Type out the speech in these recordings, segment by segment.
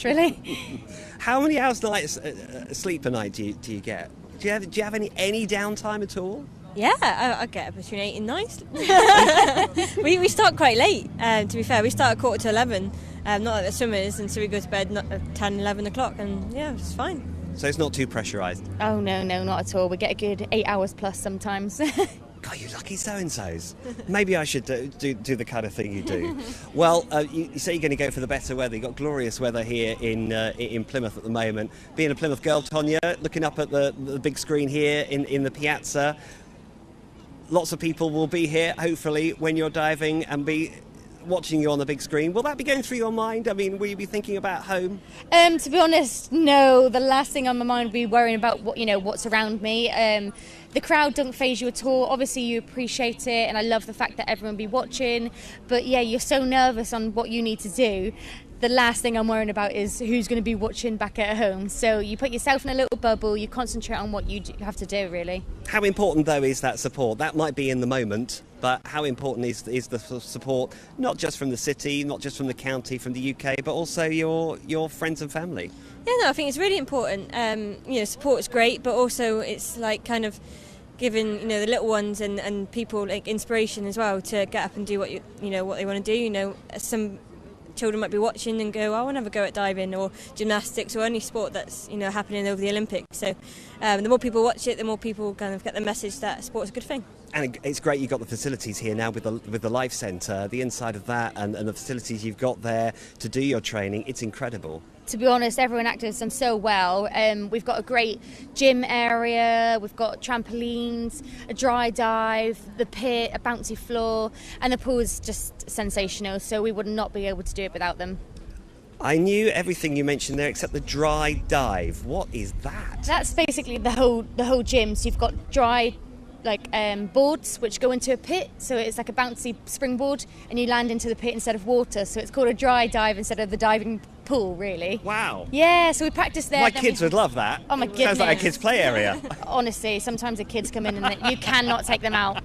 really. How many hours sleep a night do you get? Do you have any downtime at all? Yeah, I get between 8 and 9. we start quite late, to be fair. We start at 11:15, not like the swimmers, and so we go to bed at 10, 11 o'clock, and yeah, it's fine. So it's not too pressurised? Oh, no, not at all. We get a good 8 hours plus sometimes. God, you lucky so-and-sos. Maybe I should do the kind of thing you do. Well, you say you're going to go for the better weather. You've got glorious weather here in Plymouth at the moment. Being a Plymouth girl, Tonya, looking up at the big screen here in the piazza, lots of people will be here, hopefully, when you're diving and be watching you on the big screen. Will that be going through your mind? I mean, will you be thinking about home? To be honest, no. The last thing on my mind would be worrying about what's around me. The crowd don't faze you at all. Obviously, you appreciate it, and I love the fact that everyone be watching. But yeah, you're so nervous on what you need to do. The last thing I'm worrying about is who's going to be watching back at home. So you put yourself in a little bubble, you concentrate on what you have to do, really. How important, though, is that support? That might be in the moment, but how important is the support, not just from the city, not just from the county, from the UK, but also your friends and family? Yeah, no, I think it's really important. Support is great, but also it's like kind of giving the little ones and people like inspiration as well to get up and do what what they want to do. Some children might be watching and go, I want to have a go at diving or gymnastics or any sport that's happening over the Olympics. So the more people watch it, the more people kind of get the message that sport's a good thing. And it's great you've got the facilities here now with the Life Centre, the inside of that and the facilities you've got there to do your training. It's incredible. To be honest, everyone acted has done so well. We've got a great gym area, we've got trampolines, a dry dive, the pit, a bouncy floor, and the pool is just sensational, so we would not be able to do it without them. I knew everything you mentioned there except the dry dive. What is that? That's basically the whole gym. So you've got dry boards which go into a pit, so it's like a bouncy springboard, and you land into the pit instead of water, so it's called a dry dive instead of the diving pool, really. Wow. Yeah, so we practice there. My kids would love that. Oh my goodness. Sounds like a kids' play area. Honestly, sometimes the kids come in and you cannot take them out.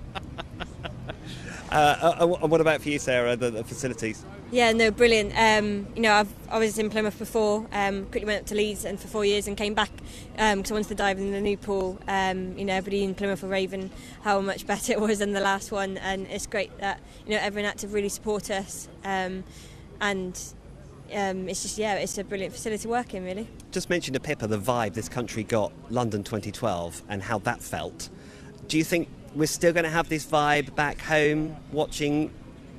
And what about for you, Sarah, the facilities? Yeah, no, brilliant. I was in Plymouth before, quickly went up to Leeds and for 4 years and came back because I wanted to dive in the new pool. Everybody in Plymouth were raving how much better it was than the last one, and it's great that everyone had to really support us. It's a brilliant facility to work in, really. Just mentioned to Pippa the vibe this country got London 2012 and how that felt. Do you think we're still going to have this vibe back home watching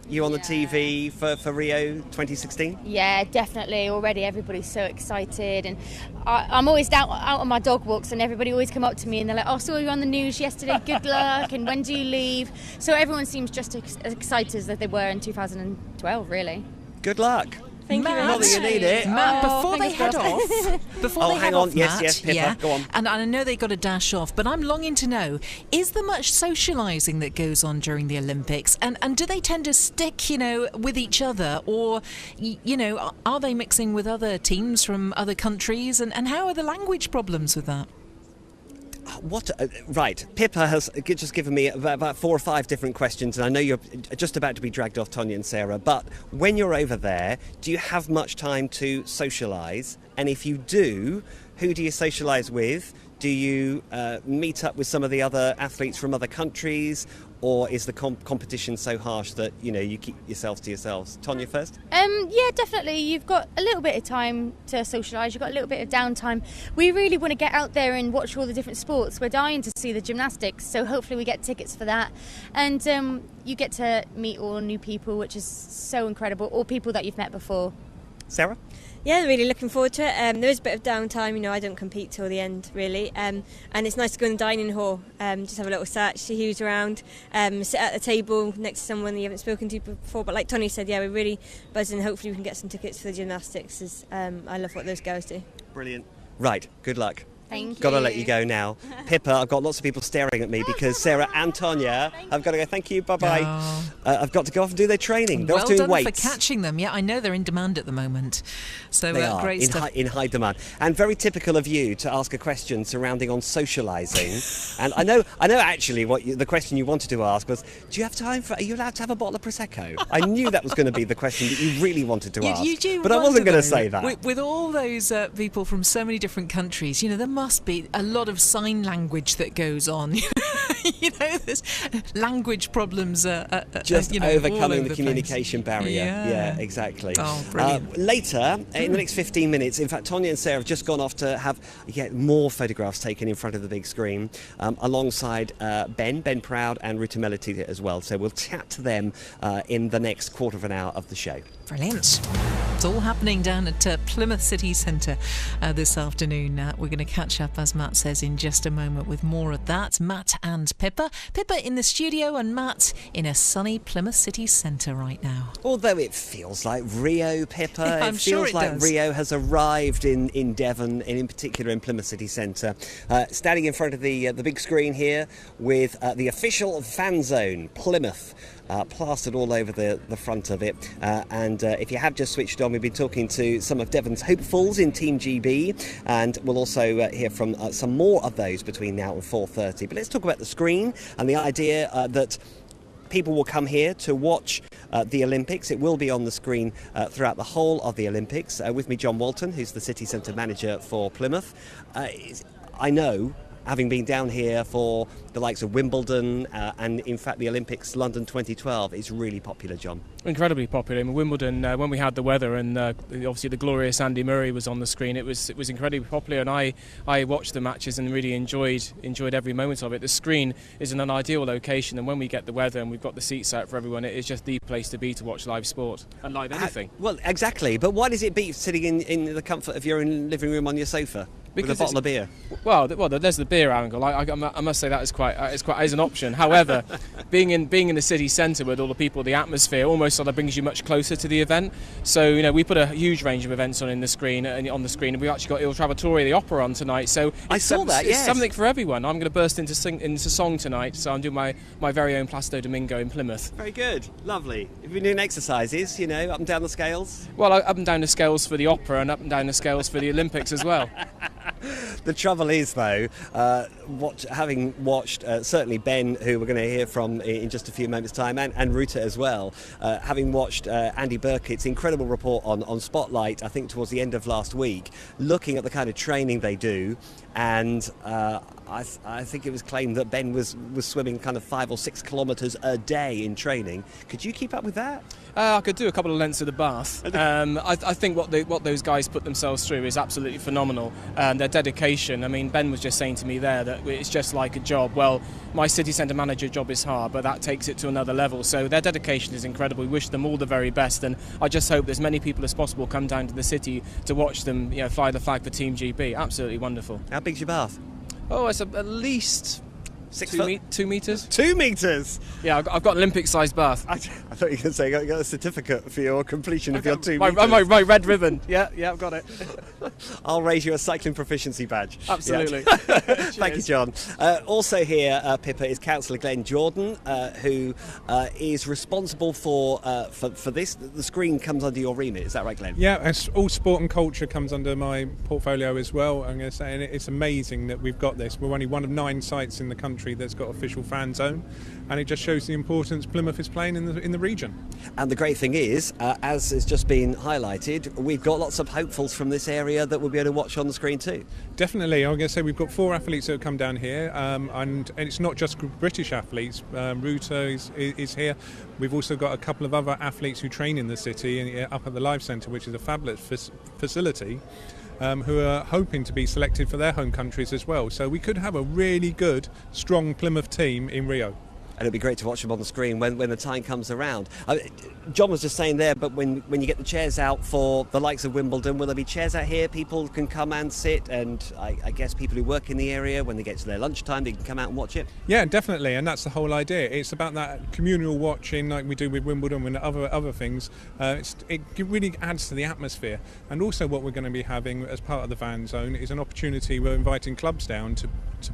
you on the TV for Rio 2016? Yeah, definitely. Already everybody's so excited, and I'm always out on my dog walks and everybody always come up to me and they're like, I saw you on the news yesterday, good luck, and when do you leave? So everyone seems just as excited as they were in 2012, really. Good luck. Thank you very Not much. that you need it. Matt, before they head off, hang on. Matt, Yes, Pippa, yeah, go on. And I know they've got to dash off, but I'm longing to know, is there much socialising that goes on during the Olympics? And do they tend to stick, with each other? Or, are they mixing with other teams from other countries? And how are the language problems with that? Right, Pippa has just given me about 4 or 5 different questions, and I know you're just about to be dragged off, Tonya and Sarah, but when you're over there, do you have much time to socialise? And if you do, who do you socialise with? Do you meet up with some of the other athletes from other countries, or is the competition so harsh that you keep yourselves to yourselves? Tonya first. Yeah, definitely. You've got a little bit of time to socialise. You've got a little bit of downtime. We really want to get out there and watch all the different sports. We're dying to see the gymnastics, so hopefully we get tickets for that. And you get to meet all new people, which is so incredible. All people that you've met before. Sarah? Yeah, really looking forward to it. There is a bit of downtime, I don't compete till the end, really. And it's nice to go in the dining hall, just have a little search, see who's around, sit at a table next to someone that you haven't spoken to before. But like Tony said, yeah, we're really buzzing. Hopefully we can get some tickets for the gymnastics, as I love what those girls do. Brilliant. Right, good luck. Thank you. Got to let you go now. Pippa, I've got lots of people staring at me because Sarah and Tonya, I've got to go. Thank you, bye-bye. Oh. I've got to go off and do their training. They're Well off doing done weights. for catching them. Yeah, I know they're in demand at the moment. So They are great stuff. in high demand, and very typical of you to ask a question surrounding on socialising. And I know actually what the question you wanted to ask was, do you have time for? Are you allowed to have a bottle of prosecco? I knew that was going to be the question that you really wanted to ask, You do but I wasn't wonder, going to though, say that. With all those people from so many different countries, there must be a lot of sign language that goes on. There's language problems. Just all overcoming over the place. communication barrier. Yeah. Exactly. Oh, brilliant. Later, in the next 15 minutes, in fact, Tonya and Sarah have just gone off to have more photographs taken in front of the big screen, alongside Ben Proud and Ruta Melody as well. So we'll chat to them in the next quarter of an hour of the show. Brilliant. It's all happening down at Plymouth City Centre this afternoon. We're going to catch up, as Matt says, in just a moment with more of that. Matt and Pippa. Pippa in the studio and Matt in a sunny Plymouth City Centre right now. Although it feels like Rio, Pippa. I'm sure feels it like does. Rio has arrived in Devon, and in particular in Plymouth City Centre. Standing in front of the big screen here with the official Fanzone, Plymouth, plastered all over the front of it. And if you have just switched on, we've been talking to some of Devon's hopefuls in Team GB, and we'll also hear from some more of those between now and 4:30. But let's talk about the screen and the idea that people will come here to watch the Olympics. It will be on the screen throughout the whole of the Olympics. With me, John Walton, who's the City Centre manager for Plymouth. I know, having been down here for the likes of Wimbledon and in fact the Olympics London 2012, it's really popular, John. Incredibly popular. I mean, Wimbledon, when we had the weather and obviously the glorious Andy Murray was on the screen, it was incredibly popular, and I watched the matches and really enjoyed every moment of it. The screen is in an ideal location, and when we get the weather and we've got the seats out for everyone, it is just the place to be to watch live sport and live anything. Well, exactly. But why does it beat sitting in the comfort of your own living room on your sofa? Because with a bottle of beer. Well, there's the beer angle. I must say that is an option. However, being in the city centre with all the people, the atmosphere almost sort of brings you much closer to the event. So we put a huge range of events on the screen, and we've actually got Il Trovatore, the opera, on tonight. So I saw that. Yes. It's something for everyone. I'm going to burst into song tonight. So I'm doing my very own Placido Domingo in Plymouth. Very good, lovely. Have you been doing exercises? Up and down the scales. Well, up and down the scales for the opera, and up and down the scales for the Olympics as well. The trouble is, though, having watched certainly Ben, who we're going to hear from in just a few moments' time, and Ruta as well, having watched Andy Burkett's incredible report on Spotlight, I think towards the end of last week, looking at the kind of training they do, and I think it was claimed that Ben was swimming kind of 5 or 6 kilometres a day in training. Could you keep up with that? I could do a couple of lengths of the bath. I think what those guys put themselves through is absolutely phenomenal. Their dedication. I mean, Ben was just saying to me there that it's just like a job. Well, my city centre manager job is hard, but that takes it to another level. So their dedication is incredible. We wish them all the very best, and I just hope as many people as possible come down to the city to watch them fly the flag for Team GB. Absolutely wonderful. How big's your bath? Oh, it's at least 2 metres. 2 metres? Yeah, I've got an Olympic-sized bath. I thought you were going to say you got a certificate for your completion of your 2 my, metres. my red ribbon. Yeah, I've got it. I'll raise you a cycling proficiency badge. Absolutely. Yeah. Thank you, John. Also here, Pippa, is Councillor Glenn Jordan, who is responsible for this. The screen comes under your remit. Is that right, Glenn? Yeah, all sport and culture comes under my portfolio as well. I'm going to say, and it's amazing that we've got this. We're only one of 9 sites in the country that's got official fan zone, and it just shows the importance Plymouth is playing in the region. And the great thing is, as has just been highlighted, we've got lots of hopefuls from this area that we'll be able to watch on the screen too. Definitely. I'm going to say we've got 4 athletes that have come down here, and it's not just British athletes. Ruta is here. We've also got a couple of other athletes who train in the city up at the Live Centre, which is a fabulous facility. Who are hoping to be selected for their home countries as well. So we could have a really good, strong Plymouth team in Rio. And it'd be great to watch them on the screen when the time comes around. John was just saying there, but when you get the chairs out for the likes of Wimbledon, will there be chairs out here? People can come and sit, and I guess people who work in the area, when they get to their lunchtime, they can come out and watch it? Yeah, definitely, and that's the whole idea. It's about that communal watching like we do with Wimbledon and other things. It really adds to the atmosphere. And also what we're going to be having as part of the Fanzone is an opportunity. We're inviting clubs down to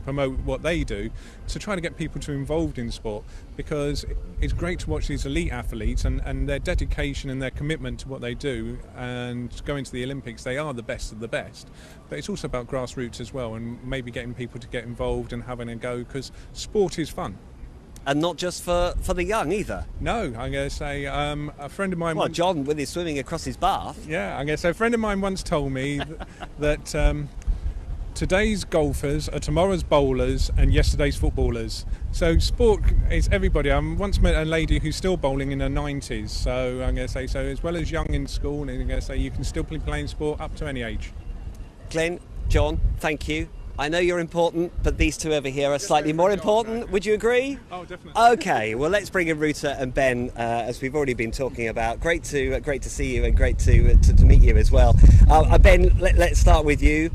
promote what they do, to try to get people to involved in sport, because it's great to watch these elite athletes and their dedication and their commitment to what they do, and going to the Olympics. They are the best of the best, but it's also about grassroots as well, and maybe getting people to get involved and having a go, because sport is fun. And not just for the young either. No, I'm going to say a friend of mine... Well, John with his swimming across his bath. Yeah, I'm going to say a friend of mine once told me that today's golfers are tomorrow's bowlers and yesterday's footballers. So sport is everybody. I once met a lady who's still bowling in her 90s. So I'm going to say, so as well as young in school, I'm going to say you can still be playing sport up to any age. Glenn, John, thank you. I know you're important, but these two over here are slightly more important. Would you agree? Oh, definitely. Okay, well, let's bring in Ruta and Ben, as we've already been talking about. Great to see you, and great to meet you as well. Ben, let's start with you.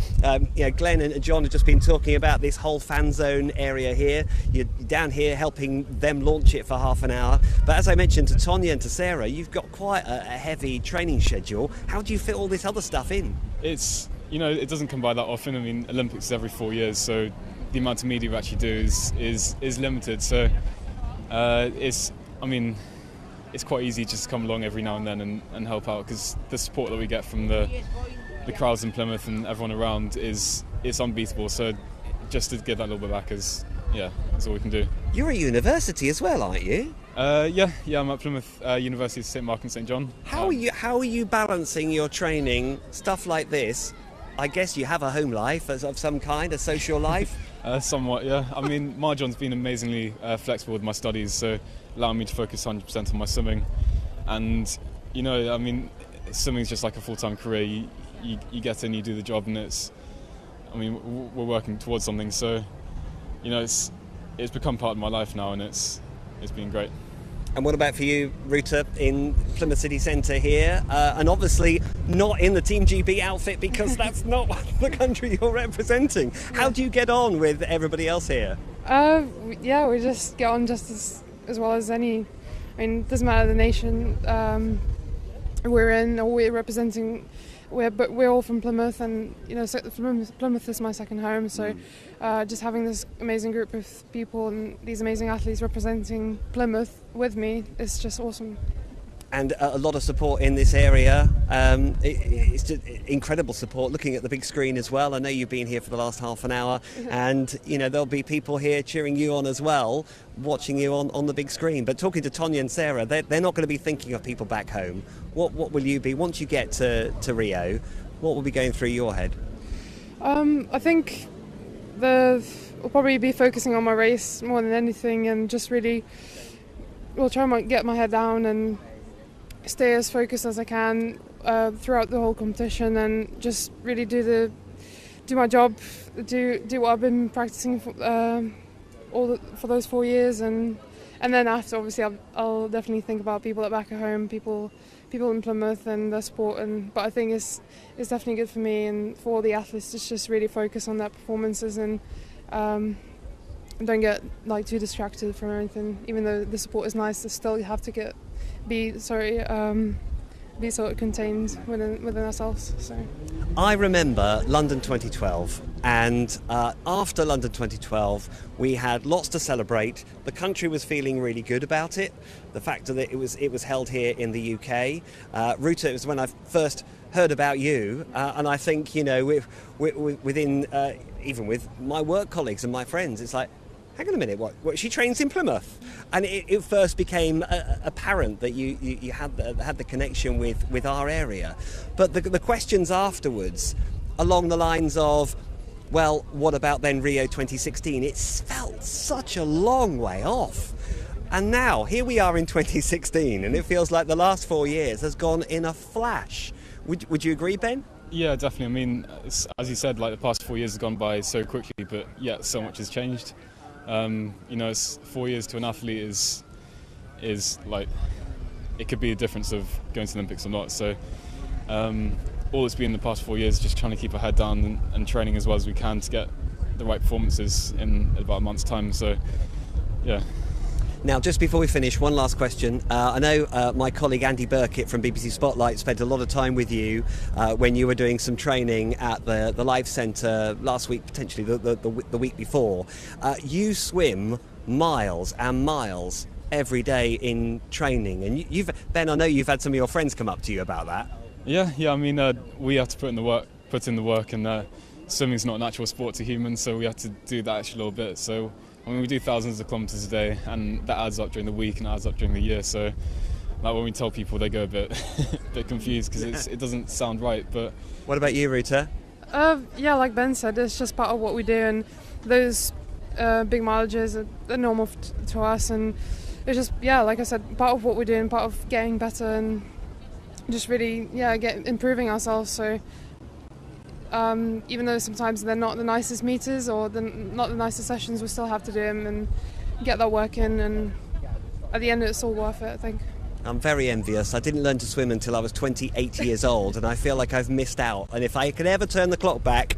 Glenn and John have just been talking about this whole Fanzone area here. You're down here helping them launch it for half an hour. But as I mentioned to Tonya and to Sarah, you've got quite a heavy training schedule. How do you fit all this other stuff in? It doesn't come by that often. I mean, Olympics is every 4 years, so the amount of media we actually do is limited. So it's quite easy just to come along every now and then and help out, because the support that we get from the crowds in Plymouth and everyone around is unbeatable. So just to give that a little bit back that's all we can do. You're at university as well, aren't you? Yeah, I'm at Plymouth University of St Mark and St John. How are you balancing your training, stuff like this? I guess you have a home life of some kind, a social life? Somewhat, yeah. I mean, Marjon's been amazingly flexible with my studies, so allowing me to focus 100% on my swimming. And, swimming's just like a full-time career. You get in, you do the job, and we're working towards something. So, it's become part of my life now, and it's been great. And what about for you, Ruta, in Plymouth City Centre here? And obviously not in the Team GB outfit, because that's not the country you're representing. How do you get on with everybody else here? We just get on just as well as any. I mean, it doesn't matter the nation we're in or we're representing. But we're all from Plymouth, and so Plymouth is my second home. So just having this amazing group of people and these amazing athletes representing Plymouth with me is just awesome. And a lot of support in this area. It's just incredible support. Looking at the big screen as well. I know you've been here for the last half an hour, and there'll be people here cheering you on as well, watching you on the big screen. But talking to Tonya and Sarah, they're not going to be thinking of people back home. What will you be once you get to Rio? What will be going through your head? I think we'll probably be focusing on my race more than anything, and just really will try and get my head down and stay as focused as I can throughout the whole competition, and just really do my job, do what I've been practicing for those 4 years, and then after, obviously, I'll definitely think about people that back at home, people in Plymouth and their sport. But I think it's definitely good for me and for all the athletes to just really focus on their performances and don't get too distracted from anything. Even though the support is nice, they still have to be sort of contained within ourselves. So I remember London 2012, and after London 2012 we had lots to celebrate. The country was feeling really good about it, the fact that it was held here in the UK. Ruta, it was when I first heard about you, and I think within even with my work colleagues and my friends, it's like, hang on a minute, what she trains in Plymouth? And it first became apparent that you had the connection with our area. But the questions afterwards, along the lines of, well, what about then Rio 2016? It felt such a long way off. And now, here we are in 2016, and it feels like the last 4 years has gone in a flash. Would you agree, Ben? Yeah, definitely. I mean, as you said, the past 4 years have gone by so quickly, but yeah, so much has changed. You know, it's 4 years to an athlete is like, it could be a difference of going to the Olympics or not. So all it's been the past 4 years is just trying to keep our head down and training as well as we can to get the right performances in about a month's time. So yeah. Now, just before we finish, one last question. I know my colleague Andy Burkitt from BBC Spotlight spent a lot of time with you when you were doing some training at the Life Centre last week, potentially the week before. You swim miles and miles every day in training, and Ben, I know you've had some of your friends come up to you about that. Yeah. I mean, we have to put in the work, and swimming's not a natural sport to humans, so we have to do that extra little bit. So I mean, we do thousands of kilometres a day, and that adds up during the week and adds up during the year. So, like when we tell people, they go a bit confused because it doesn't sound right. But what about you, Ruta? Yeah, like Ben said, it's just part of what we do, and those big mileages are normal to us, and it's just, yeah, like I said, part of what we're doing, part of getting better, and just really, improving ourselves. So. Even though sometimes they're not the nicest meters or not the nicest sessions, we still have to do them and get that work in, and at the end it's all worth it, I think. I'm very envious. I didn't learn to swim until I was 28 years old, and I feel like I've missed out. And if I could ever turn the clock back,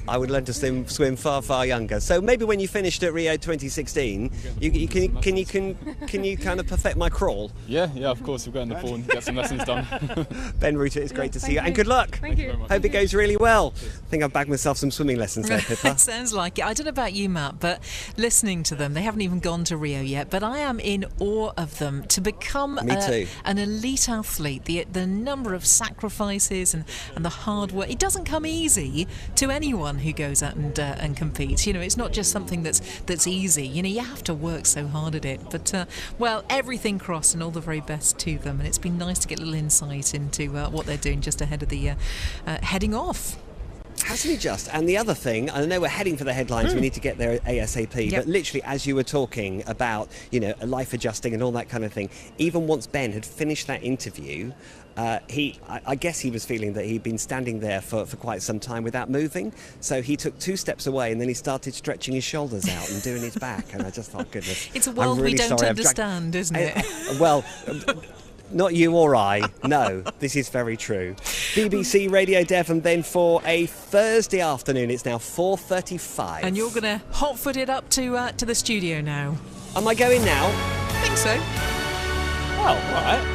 I would learn to swim far, far younger. So maybe when you finished at Rio 2016, can you kind of perfect my crawl? Yeah, of course. We'll go in the pool and get some lessons done. Ben Ruta, it's great to see you, and good luck. Thank you. Hope it goes really well. I think I've bagged myself some swimming lessons there, Pippa. It sounds like it. I don't know about you, Matt, but listening to them, they haven't even gone to Rio yet, but I am in awe of them. To become an elite athlete, the number of sacrifices and the hard work, it doesn't come easy to anyone who goes out and competes. You know, it's not just something that's easy. You know, you have to work so hard at it. But well, everything crossed, and all the very best to them. And it's been nice to get a little insight into what they're doing just ahead of the heading off. Hasn't he just? And the other thing, I know we're heading for the headlines, we need to get there ASAP, but literally as you were talking about, you know, life adjusting and all that kind of thing, even once Ben had finished that interview, I guess he was feeling that he'd been standing there for quite some time without moving, so he took 2 steps away and then he started stretching his shoulders out and doing his back, and I just thought, goodness. It's a world we don't understand, isn't it? Well, not you or I, no, this is very true. BBC Radio Devon then for a Thursday afternoon. It's now 4:35. And you're going to hot-foot it up to the studio now. Am I going now? I think so. Oh, all right.